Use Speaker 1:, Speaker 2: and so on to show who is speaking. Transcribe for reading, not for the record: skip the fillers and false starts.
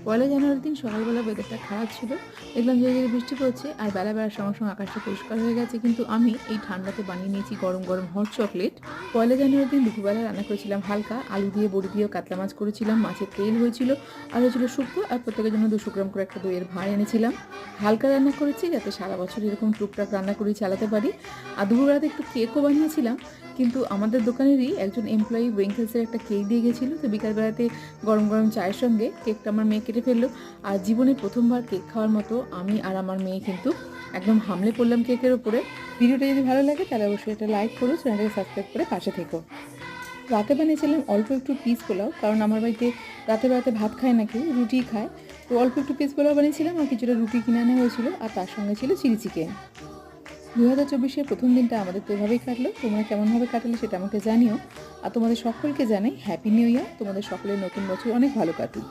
Speaker 1: পয়লা জানুয়ারির দিন সকালবেলা ওয়েদারটা খারাপ ছিল। দেখলাম ধীরে ধীরে বৃষ্টি পড়ছে আর বেলা বাড়ার সঙ্গে সঙ্গে আকাশটা পরিষ্কার হয়ে গেছে। কিন্তু আমি এই ঠান্ডাতে বানিয়ে নিয়েছি গরম গরম হট চকলেট। পয়লা জানুয়ারির দিন দুপুরবেলা রান্না করেছিলাম হালকা আলু দিয়ে, বড়ি দিয়েও কাতলা মাছ করেছিলাম, মাছের তেল হয়েছিল, আর হয়েছিল শুক্তো, আর প্রত্যেকের জন্য 200 গ্রাম করে একটা দইয়ের ভাঁড় এনেছিলাম। হালকা রান্না করেছি যাতে সারা বছর এরকম টুকটাক রান্না করে চালাতে পারি। আর দুপুরবেলাতে একটু কেকও বানিয়েছিলাম, কিন্তু আমাদের দোকানেরই একজন এমপ্লয়ি ওয়েঙ্কেলসের একটা কেক দিয়ে গেছিলো, তো বিকালবেলাতে গরম গরম চায়ের সঙ্গে কেকটা আমার মেয়ে কেটে ফেললো। আর জীবনে প্রথমবার কেক খাওয়ার মতো আমি আর আমার মেয়ে কিন্তু একদম হামলে পড়লাম কেকের ওপরে। ভিডিওটা যদি ভালো লাগে তাহলে অবশ্যই একটা লাইক করো, চ্যানেলটাকে সাবস্ক্রাইব করে পাশে থেকো। রাতে বানিয়েছিলাম অল্প একটু পিস পোলাও, কারণ আমার বাড়িতে রাতে বেলাতে ভাত খায় না কেউ, রুটিই খায়। তো অল্প একটু পিস পোলাও বানিয়েছিলাম, আর কিছুটা রুটি কিনে আনা হয়েছিল, আর তার সঙ্গে ছিল চিলি চিকেন। 2024-এর প্রথম দিনটা আমাদের তো এভাবেই কাটলো। তোমরা কেমনভাবে কাটালে সেটা আমাকে জানিও। আর তোমাদের সকলকে জানাই হ্যাপি নিউ ইয়ার। তোমাদের সকলের নতুন বছর অনেক ভালো কাটুক।